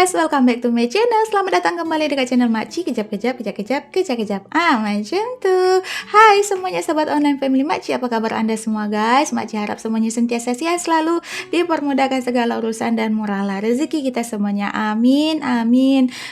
guys, welcome back to my channel. Selamat datang kembali dekat channel Makci. Kejap. Macam tuh. Hai semuanya sahabat online family Makci, apa kabar anda semua guys? Makci harap semuanya sentiasa sehat selalu, dipermudahkan segala urusan dan murahlah rezeki kita semuanya. Amin.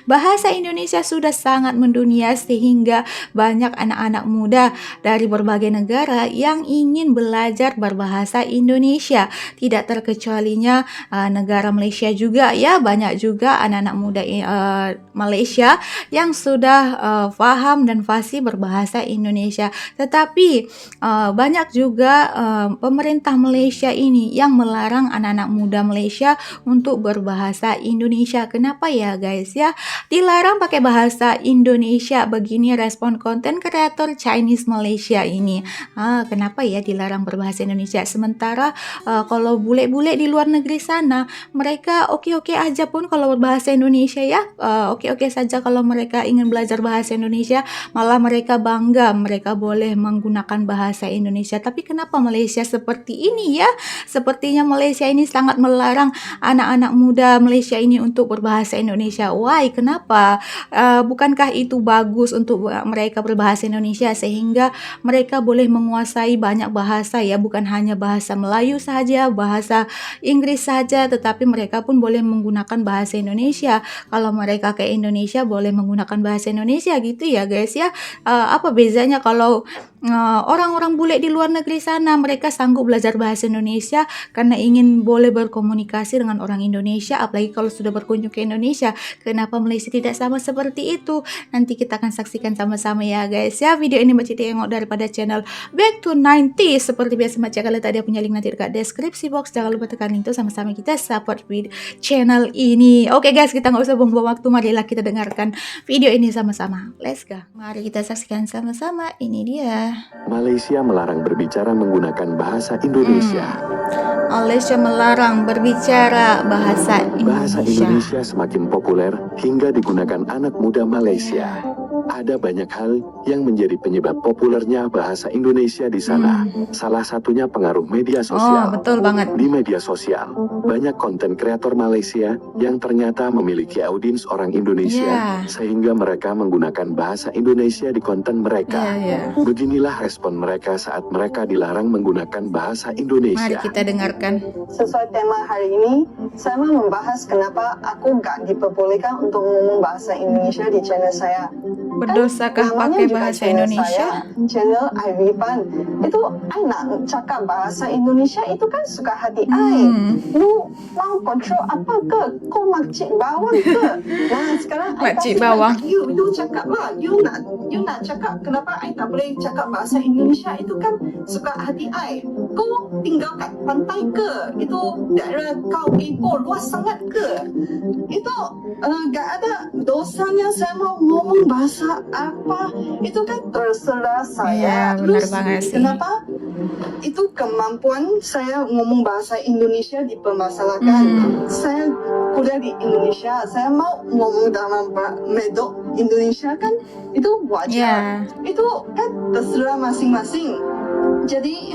Bahasa Indonesia sudah sangat mendunia sehingga banyak anak-anak muda dari berbagai negara yang ingin belajar berbahasa Indonesia. Tidak terkecualinya negara Malaysia juga ya, banyak juga anak-anak muda Malaysia yang sudah faham dan fasih berbahasa Indonesia. Tetapi banyak juga pemerintah Malaysia ini yang melarang anak-anak muda Malaysia untuk berbahasa Indonesia. Kenapa ya guys ya? Dilarang pakai bahasa Indonesia. Begini respon konten kreator Chinese Malaysia ini. Kenapa ya dilarang berbahasa Indonesia? Sementara kalau bule-bule di luar negeri sana, mereka oke-oke aja pun kalau berbahasa Indonesia ya, oke-oke saja kalau mereka ingin belajar bahasa Indonesia, malah mereka bangga mereka boleh menggunakan bahasa Indonesia. Tapi kenapa Malaysia seperti ini ya? Sepertinya Malaysia ini sangat melarang anak-anak muda Malaysia ini untuk berbahasa Indonesia. Why? Kenapa? Bukankah itu bagus untuk mereka berbahasa Indonesia sehingga mereka boleh menguasai banyak bahasa ya, bukan hanya bahasa Melayu saja, bahasa Inggris saja, tetapi mereka pun boleh menggunakan bahasa Indonesia. Kalau mereka ke Indonesia boleh menggunakan bahasa Indonesia gitu ya guys ya. Apa bezanya kalau orang-orang bule di luar negeri sana mereka sanggup belajar bahasa Indonesia karena ingin boleh berkomunikasi dengan orang Indonesia, apalagi kalau sudah berkunjung ke Indonesia. Kenapa Malaysia tidak sama seperti itu? Nanti kita akan saksikan sama-sama ya guys ya. Video ini Makci tengok daripada channel Back to 90. Seperti biasa Makci akan letak dia punya link nanti dekat deskripsi box. Jangan lupa tekan link itu, sama-sama kita support channel ini. Oke guys, kita nggak usah buang-buang waktu, marilah kita dengarkan video ini sama-sama. Let's go. Mari kita saksikan sama-sama. Ini dia. Malaysia melarang berbicara menggunakan bahasa Indonesia. Malaysia melarang berbicara bahasa Bahasa Indonesia. Indonesia semakin populer hingga digunakan anak muda Malaysia. Ada banyak hal yang menjadi penyebab populernya bahasa Indonesia di sana. Salah satunya pengaruh media sosial. Betul banget. Di media sosial, banyak konten kreator Malaysia yang ternyata memiliki audiens orang Indonesia, sehingga mereka menggunakan bahasa Indonesia di konten mereka. Beginilah respon mereka saat mereka dilarang menggunakan bahasa Indonesia. Mari kita dengarkan. Sesuai tema hari ini, saya mau membahas kenapa aku gak diperbolehkan untuk ngomong bahasa Indonesia di channel saya. Berdosakah namanya pakai juga bahasa channel Indonesia? Saya, channel Irifan. Itu I nak cakap bahasa Indonesia itu kan suka hati I. You mau kontrol apa ke? Kau makcik bawang ke? Nah sekarang I Makcik kasih bawang. you cakap lah. You nak cakap kenapa I tak boleh cakap bahasa Indonesia itu kan suka hati I. Kau tinggal kat pantai ke? Itu daerah kau Ipoh luas sangat ke? Itu gak ada dosanya saya mau ngomong bahasa apa, itu kan terserah saya. Benar Terus banget sih. kenapa itu kemampuan saya ngomong bahasa Indonesia dipermasalahkan? Saya kuliah di Indonesia, saya mau ngomong dalam medok Indonesia kan itu wajar. Itu kan terserah masing-masing. Jadi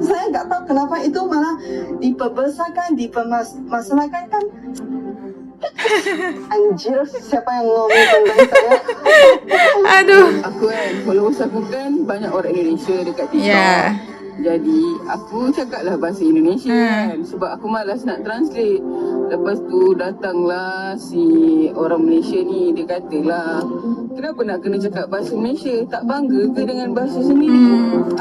saya nggak tahu kenapa itu malah diperbesarkan, dipermasalahkan kan. Anjir, siapa yang ngomong tentang saya? Aduh. Aku followers aku kan banyak orang Indonesia dekat TikTok. Jadi aku cakaplah bahasa Indonesia kan, sebab aku malas nak translate. Lepas tu datanglah si orang Malaysia ni, dia katalah, kenapa nak kena cakap bahasa Malaysia? Tak bangga ke dengan bahasa sendiri?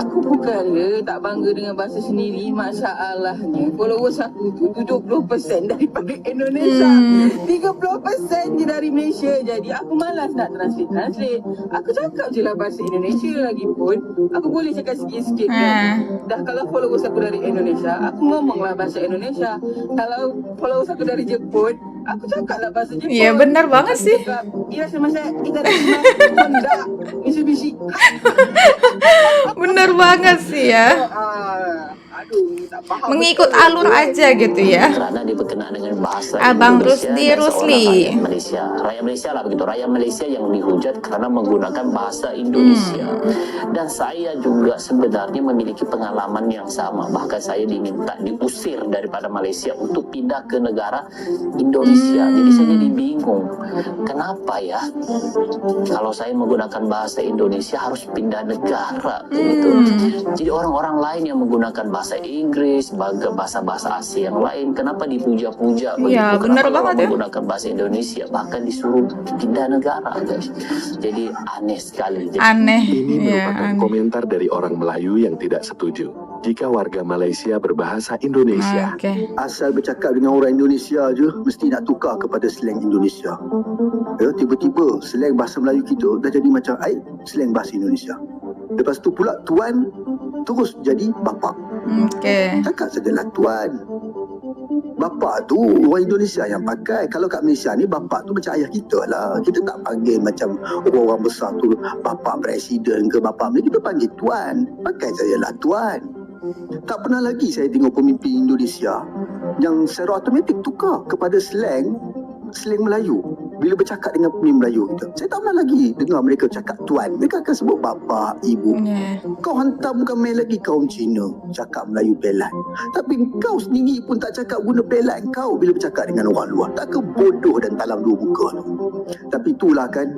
Aku bukanlah tak bangga dengan bahasa sendiri. Masalahnya followers aku tu 70% daripada Indonesia, 30% je dari Malaysia. Jadi aku malas nak translate. Aku cakap je lah bahasa Indonesia. Lagipun aku boleh cakap sikit-sikit kan. Dah kalau followers aku dari Indonesia, aku ngomonglah bahasa Indonesia. Kalau followers aku dari Jepun, aku cakaplah bahasa Jepun. Iya benar banget sih. Iya sama saya, kita dari Honda, Mitsubishi. Benar banget sih ya. Aduh, mengikut alur aja gitu ya. Karena dia berkenaan dengan bahasa Abang Indonesia Rusdi dan seorang Rusli. rakyat Malaysia. Rakyat Malaysia lah begitu. Rakyat Malaysia yang dihujat karena menggunakan bahasa Indonesia. Dan saya juga sebenarnya memiliki pengalaman yang sama. Bahkan saya diminta diusir daripada Malaysia untuk pindah ke negara Indonesia. Jadi saya jadi bingung. Kenapa ya? Kalau saya menggunakan bahasa Indonesia harus pindah negara begitu. Jadi orang-orang lain yang menggunakan bahasa Inggris, bahasa-bahasa Asia yang lain, kenapa dipuja-puja begitu? Iya, benar Kenapa banget ya. menggunakan bahasa Indonesia bahkan disuruh pindah negara, guys. Jadi aneh sekali. Aneh. Ini Ya, merupakan aneh. komentar dari orang Melayu yang tidak setuju jika warga Malaysia berbahasa Indonesia. Oke. Asal bercakap dengan orang Indonesia je mesti nak tukar kepada slang Indonesia. Ya, tiba-tiba slang bahasa Melayu kita dah jadi macam slang bahasa Indonesia. Lepas tu pula tuan terus jadi bapa. Oke. Cakap sajalah tuan. Bapa tu orang Indonesia yang pakai. Kalau kat Malaysia ni bapa tu macam ayah kita lah. Kita tak panggil macam orang besar tu bapa presiden ke bapa ni. Kita panggil tuan. Pakai sajalah tuan. Tak pernah lagi saya tengok pemimpin Indonesia yang secara automatik tukar kepada slang Melayu. Bila bercakap dengan pemimpin Melayu kita, saya tak pernah lagi dengar mereka cakap tuan. Mereka akan sebut bapa, ibu. Kau hantar bukan main lagi kaum Cina cakap Melayu pelan. Tapi kau sendiri pun tak cakap guna pelan kau bila bercakap dengan orang luar. Tak ke bodoh dan talam dua muka tu. Tapi itulah kan,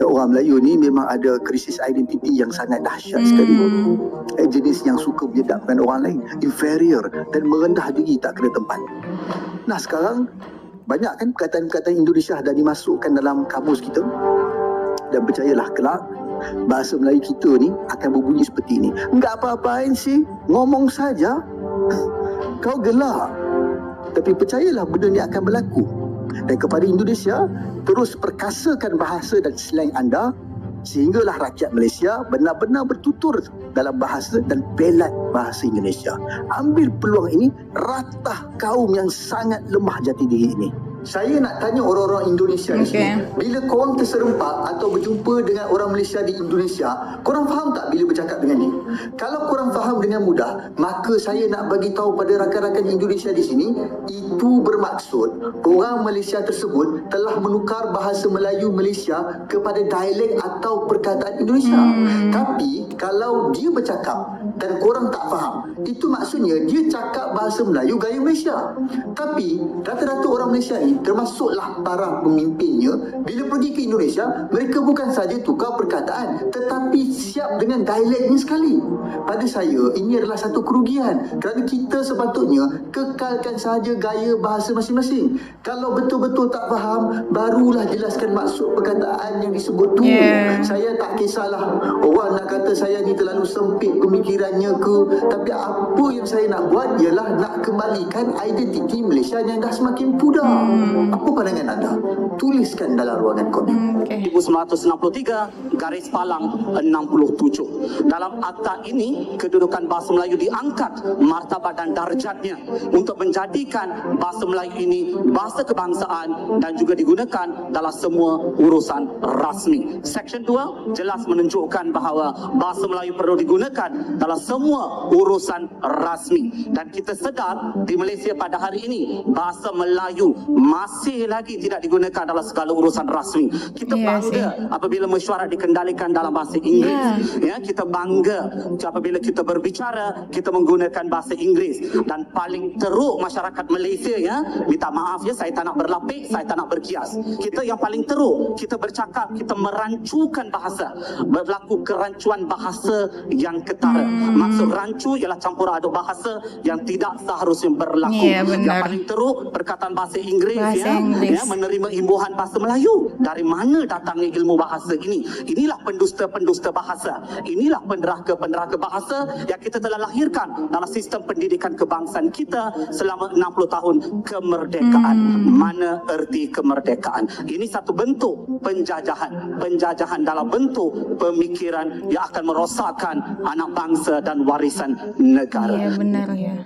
orang Melayu ni memang ada krisis identiti yang sangat dahsyat sekali. Jenis yang suka menyedapkan orang lain, inferior dan merendah diri tak kena tempat. Nah sekarang banyak kan perkataan-perkataan Indonesia dah dimasukkan dalam kamus kita. Dan percayalah kelak bahasa Melayu kita ni akan berbunyi seperti ini. Enggak apa-apain sih, ngomong saja. Kau gelak. Tapi percayalah benda ni akan berlaku. Dan kepada Indonesia, terus perkasakan bahasa dan slang anda sehinggalah rakyat Malaysia benar-benar bertutur dalam bahasa dan pelat bahasa Indonesia. Ambil peluang ini, ratah kaum yang sangat lemah jati diri ini. Saya nak tanya orang-orang Indonesia di sini, bila korang terserempak atau berjumpa dengan orang Malaysia di Indonesia, korang faham tak bila bercakap dengan dia? Kalau korang faham dengan mudah, maka saya nak bagi tahu pada rakan-rakan Indonesia di sini, itu bermaksud orang Malaysia tersebut telah menukar bahasa Melayu Malaysia kepada dialek atau perkataan Indonesia. Tapi kalau dia bercakap dan korang tak faham, itu maksudnya dia cakap bahasa Melayu gaya Malaysia. Tapi rata-rata orang Malaysia ni, termasuklah para pemimpinnya, bila pergi ke Indonesia, mereka bukan saja tukar perkataan tetapi siap dengan dialeknya sekali. Pada saya, ini adalah satu kerugian kerana kita sepatutnya kekalkan sahaja gaya bahasa masing-masing. Kalau betul-betul tak faham, barulah jelaskan maksud perkataan yang disebut tu. Saya tak kisahlah orang nak kata saya ni terlalu sempit pemikirannya ke, tapi apa yang saya nak buat ialah nak kembalikan identiti Malaysia yang dah semakin pudar. Apa pandangan anda? Tuliskan dalam ruangan komen. 1963 garis palang 67. Dalam akta ini, kedudukan bahasa Melayu diangkat martabat dan darjatnya untuk menjadikan bahasa Melayu ini bahasa kebangsaan dan juga digunakan dalam semua urusan rasmi. Section 2 jelas menunjukkan bahawa bahasa Melayu perlu digunakan dalam semua urusan rasmi. Dan kita sedar di Malaysia pada hari ini, bahasa Melayu masih lagi tidak digunakan dalam segala urusan rasmi. Kita bangga apabila mesyuarat dikendalikan dalam bahasa Inggeris. Ya, kita bangga apabila kita berbicara kita menggunakan bahasa Inggeris. Dan paling teruk masyarakat Malaysia, ya, minta maaf ya, saya tak nak berlapik, saya tak nak berkias. Kita yang paling teruk, kita bercakap, kita merancukan bahasa, berlaku kerancuan bahasa yang ketara. Maksud rancu ialah campur aduk bahasa yang tidak seharusnya berlaku. Yang paling teruk, perkataan bahasa Inggeris, ya, menerima imbuhan bahasa Melayu. Dari mana datangnya ilmu bahasa ini? Inilah pendusta-pendusta bahasa. Inilah penderaka-penderaka bahasa yang kita telah lahirkan dalam sistem pendidikan kebangsaan kita selama 60 tahun kemerdekaan. Mana erti kemerdekaan? Ini satu bentuk penjajahan. Penjajahan dalam bentuk pemikiran yang akan merosakkan anak bangsa dan warisan negara. Iya, benar ya.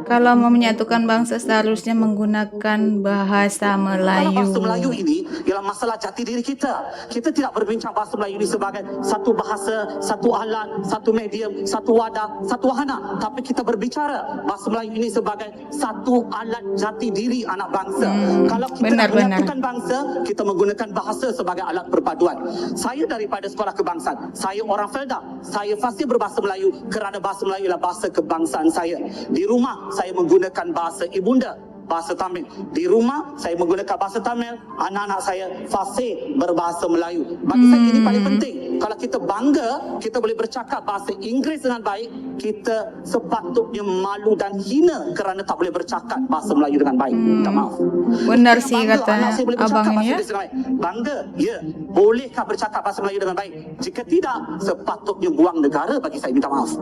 Kalau mau menyatukan bangsa seharusnya menggunakan bahasa Kalau bahasa Melayu Melayu. ini ialah masalah jati diri kita. Kita tidak berbincang bahasa Melayu ini sebagai satu bahasa, satu alat, satu medium, satu wadah, satu wahana. Tapi kita berbicara bahasa Melayu ini sebagai satu alat jati diri anak bangsa. Kalau kita nak menyatukan bangsa, kita menggunakan bahasa sebagai alat perpaduan. Saya daripada sekolah kebangsaan. Saya orang Felda. Saya fasih berbahasa Melayu kerana bahasa Melayu adalah bahasa kebangsaan saya. Di rumah saya menggunakan bahasa ibunda, bahasa Tamil. Di rumah saya menggunakan bahasa Tamil, anak-anak saya fasih berbahasa Melayu. Bagi saya ini paling penting. Kalau kita bangga, kita boleh bercakap bahasa Inggeris dengan baik, kita sepatutnya malu dan hina kerana tak boleh bercakap bahasa Melayu dengan baik. Minta maaf. Benar Kita sih bangga kata anak saya boleh bercakap abang bahasa ini ya. Inggeris dengan baik. Bangga, ya. Bolehkah bercakap bahasa Melayu dengan baik? Jika tidak, sepatutnya buang negara bagi saya. Minta maaf.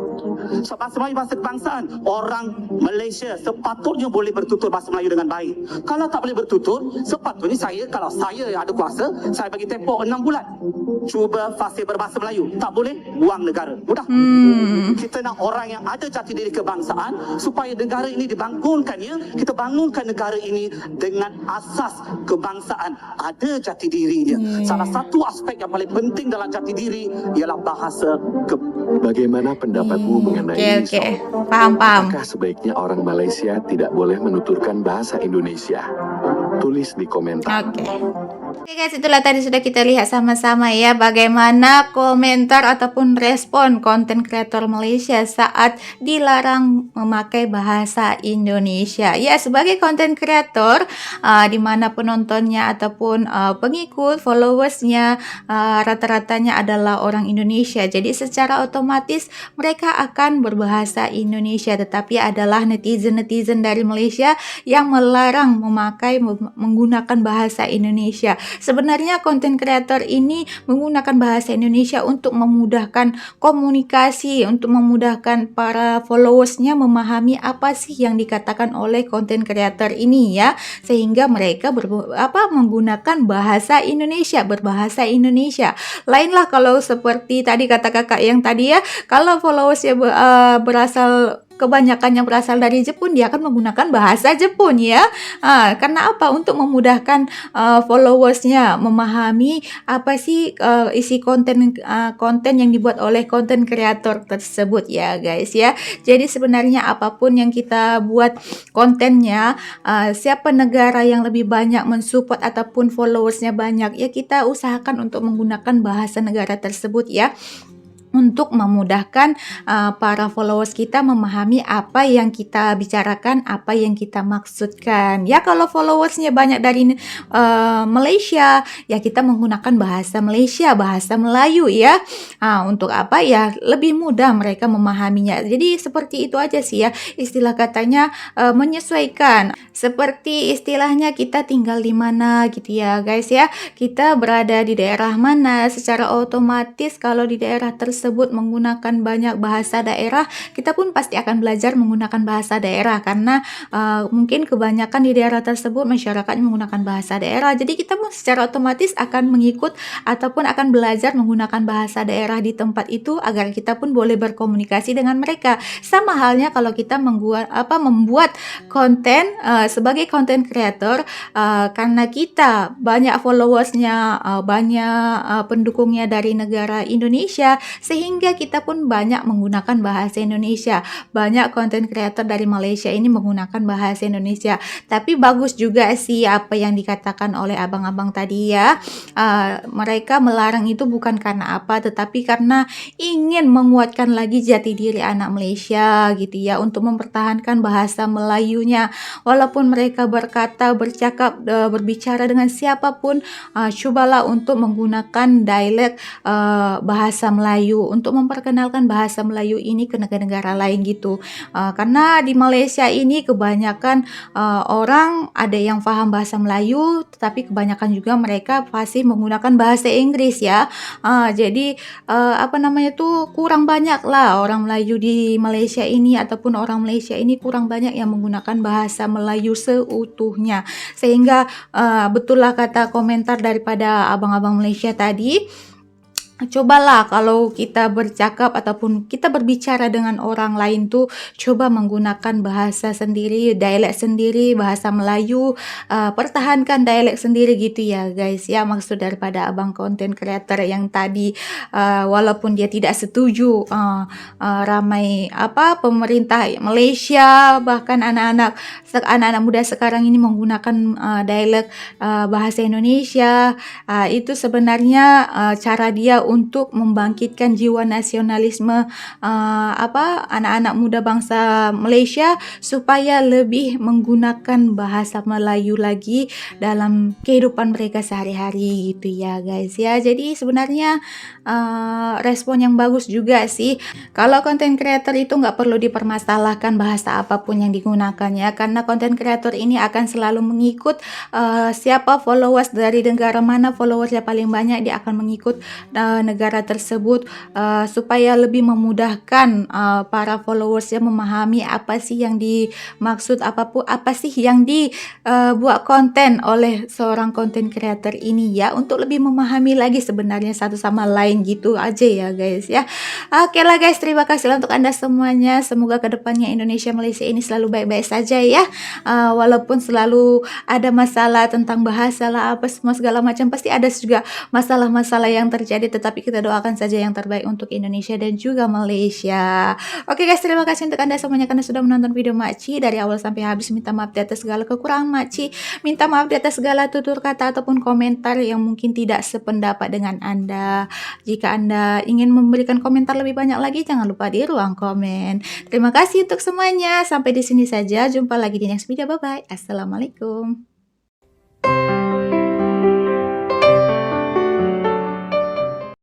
So, bahasa Melayu bahasa kebangsaan. Orang Malaysia sepatutnya boleh bertutur bahasa Melayu dengan baik. Kalau tak boleh bertutur, sepatutnya saya, kalau saya yang ada kuasa, saya bagi tempoh 6 bulan. Cuba fasih berbahasa Melayu. Tak boleh, buang negara. Mudah. Kita nak orang yang ada jati diri kebangsaan supaya negara ini dibangunkannya. Kita bangunkan negara ini dengan asas kebangsaan. Ada jati dirinya. Salah satu aspek yang paling penting dalam jati diri ialah bahasa Bagaimana pendapatmu mengenai ini, Oke. Sol? Paham. Apakah sebaiknya orang Malaysia tidak boleh menuturkan bahasa Indonesia? Tulis di komentar. Oke guys, itulah tadi sudah kita lihat sama-sama ya bagaimana komentar ataupun respon konten kreator Malaysia saat dilarang memakai bahasa Indonesia. Ya, sebagai konten kreator, di mana penontonnya ataupun pengikut, followersnya rata-ratanya adalah orang Indonesia. Jadi secara otomatis mereka akan berbahasa Indonesia, tetapi adalah netizen-netizen dari Malaysia yang melarang menggunakan bahasa Indonesia. Sebenarnya konten kreator ini menggunakan bahasa Indonesia untuk memudahkan komunikasi, untuk memudahkan para followersnya memahami apa sih yang dikatakan oleh konten kreator ini ya, sehingga mereka menggunakan bahasa Indonesia, berbahasa Indonesia. Lainlah kalau seperti tadi kata kakak yang tadi ya, kalau followersnya kebanyakan yang berasal dari Jepun, dia akan menggunakan bahasa Jepun ya. Karena apa? Untuk memudahkan followersnya memahami apa sih isi konten yang dibuat oleh konten kreator tersebut ya guys ya. Jadi sebenarnya apapun yang kita buat kontennya, siapa negara yang lebih banyak mensupport ataupun followersnya banyak, ya kita usahakan untuk menggunakan bahasa negara tersebut ya, untuk memudahkan para followers kita memahami apa yang kita bicarakan, apa yang kita maksudkan. Ya, kalau followersnya banyak dari Malaysia, ya kita menggunakan bahasa Malaysia, bahasa Melayu ya. Untuk apa ya? Lebih mudah mereka memahaminya. Jadi seperti itu aja sih ya. Istilah katanya menyesuaikan. Seperti istilahnya kita tinggal di mana gitu ya guys ya. Kita berada di daerah mana, secara otomatis kalau di daerah tersebut menggunakan banyak bahasa daerah, kita pun pasti akan belajar menggunakan bahasa daerah karena mungkin kebanyakan di daerah tersebut masyarakatnya menggunakan bahasa daerah. Jadi kita pun secara otomatis akan mengikut ataupun akan belajar menggunakan bahasa daerah di tempat itu agar kita pun boleh berkomunikasi dengan mereka. Sama halnya kalau kita membuat konten sebagai konten kreator, karena kita banyak followersnya, banyak pendukungnya dari negara Indonesia, sehingga kita pun banyak menggunakan bahasa Indonesia. Banyak konten kreator dari Malaysia ini menggunakan bahasa Indonesia. Tapi bagus juga sih apa yang dikatakan oleh abang-abang tadi ya. Mereka melarang itu bukan karena apa, tetapi karena ingin menguatkan lagi jati diri anak Malaysia gitu ya, untuk mempertahankan bahasa Melayunya. Walaupun mereka bercakap, berbicara dengan siapapun, cobalah untuk menggunakan dialek bahasa Melayu untuk memperkenalkan bahasa Melayu ini ke negara-negara lain gitu. Karena di Malaysia ini kebanyakan orang ada yang paham bahasa Melayu, tetapi kebanyakan juga mereka pasti menggunakan bahasa Inggris ya. Jadi kurang banyak lah orang Melayu di Malaysia ini, ataupun orang Malaysia ini kurang banyak yang menggunakan bahasa Melayu seutuhnya. Sehingga betullah kata komentar daripada abang-abang Malaysia tadi, cobalah kalau kita bercakap ataupun kita berbicara dengan orang lain tuh coba menggunakan bahasa sendiri, dialek sendiri, bahasa Melayu, pertahankan dialek sendiri gitu ya guys ya. Maksud daripada abang konten creator yang tadi, walaupun dia tidak setuju ramai pemerintah Malaysia bahkan anak-anak muda sekarang ini menggunakan dialek bahasa Indonesia, itu sebenarnya cara dia untuk membangkitkan jiwa nasionalisme anak-anak muda bangsa Malaysia supaya lebih menggunakan bahasa Melayu lagi dalam kehidupan mereka sehari-hari gitu ya guys ya. Jadi sebenarnya respon yang bagus juga sih. Kalau konten creator itu nggak perlu dipermasalahkan bahasa apapun yang digunakannya, karena konten creator ini akan selalu mengikut siapa followers dari negara mana followersnya paling banyak, dia akan mengikut negara tersebut supaya lebih memudahkan para followersnya memahami apa sih yang dimaksud, apa sih yang dibuat konten oleh seorang konten creator ini ya, untuk lebih memahami lagi sebenarnya satu sama lain gitu aja ya guys ya. Oke lah guys, terima kasih untuk Anda semuanya. Semoga kedepannya Indonesia Malaysia ini selalu baik-baik saja ya, walaupun selalu ada masalah tentang bahasa lah apa semua segala macam, pasti ada juga masalah-masalah yang terjadi, tetapi kita doakan saja yang terbaik untuk Indonesia dan juga Malaysia. Oke guys, terima kasih untuk Anda semuanya karena sudah menonton video Makci dari awal sampai habis. Minta maaf di atas segala kekurangan Makci, minta maaf di atas segala tutur kata ataupun komentar yang mungkin tidak sependapat dengan Anda. Jika Anda ingin memberikan komentar lebih banyak lagi, jangan lupa di ruang komen. Terima kasih untuk semuanya, sampai di sini saja, jumpa lagi di next video, bye bye, assalamualaikum.